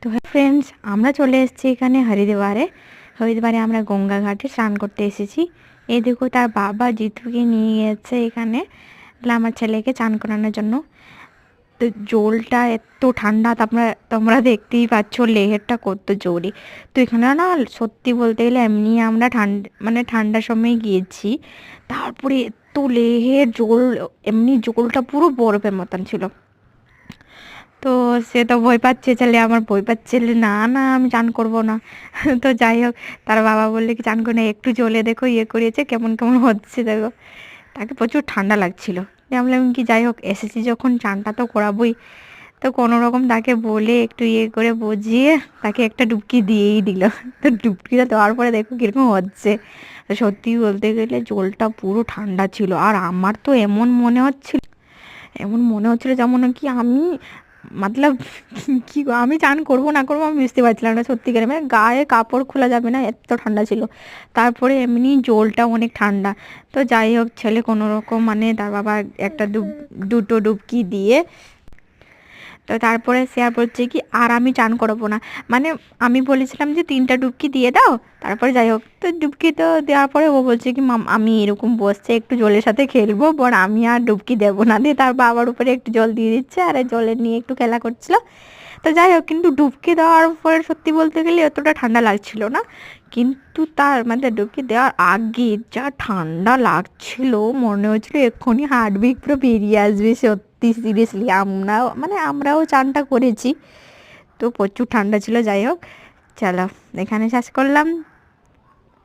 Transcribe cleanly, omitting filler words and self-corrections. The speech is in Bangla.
তো ফ্রেন্ডস, আমরা চলে এসেছি এখানে হরিদ্বারে আমরা গঙ্গা ঘাটে স্নান করতে এসেছি। এই দেখো, তার বাবা জিতুকে নিয়ে গেছে এখানে আমার ছেলেকে চান করানোর জন্য। তো জলটা এত ঠান্ডা, তোমরা তোমরা দেখতেই পাচ্ছ, লেহেরটা কত জোরে। তো এখানে না, সত্যি বলতে গেলে এমনি আমরা ঠান্ডার সময় গিয়েছি, তারপরে এত লেহের জল, এমনি জলটা পুরো বরফের মতন ছিল। তো সে তো ভয় পাচ্ছে, ছেলে আমার ভয় পাচ্ছে, না না আমি চান করব না। তো যাই হোক, তার বাবা বললে কি চান করে না, একটু জলে দেখো ইয়ে করেছে, কেমন কেমন হচ্ছে দেখো। তাকে প্রচুর ঠান্ডা লাগছিল। দিয়ে আমি বললাম কি, যাই হোক এসেছি যখন চানটা তো করাবোই। তো কোনো রকম তাকে বলে একটু ইয়ে করে বুঝিয়ে তাকে একটা ডুবকি দিয়েই দিল। তো ডুবকিটা দেওয়ার পরে দেখো কীরকম হচ্ছে। তো সত্যি বলতে গেলে জলটা পুরো ঠান্ডা ছিল, আর আমার তো এমন মনে হচ্ছিল যেমন কি আমি, মতলব, কি আমি চান করবো না করবো আমি বুঝতে পারছিলাম না সত্যিকারে, মানে গায়ে কাপড় খোলা যাবে না, এত ঠান্ডা ছিল। তারপরে এমনি জলটা অনেক ঠান্ডা। তো যাই হোক, ছেলে কোনো রকম তার বাবা একটা দুটো ডুবকি দিয়ে, তো তারপরে সে আর বলছে কি আর আমি চান করবো না। মানে আমি বলেছিলাম যে 3টা ডুবকি দিয়ে দাও। তারপরে যাই হোক, তো ডুবকি তো দেওয়ার পরে ও বলছে কি মাম আমি এরকম বসছে একটু জলের সাথে খেলবো, বর আমি আর ডুবকি দেবো না। দিয়ে তার বাবার উপরে একটু জল দিয়ে দিচ্ছে, আর এই জলের নিয়ে একটু খেলা করছিল। তো যাই হোক, কিন্তু ডুবকি দেওয়ার পরে সত্যি বলতে গেলে অতটা ঠান্ডা লাগছিল না, কিন্তু তার ডুবকি দেওয়ার আগে যা ঠান্ডা লাগছিল, মনে হচ্ছিল এক্ষুনি হার্টবিট পুরো বেরিয়ে আসবে। সত্যি সিরিয়াসলি, আমরাও চানটা করেছি, তো প্রচুর ঠান্ডা ছিল। যাই হোক, চলো এখানে শেষ করলাম।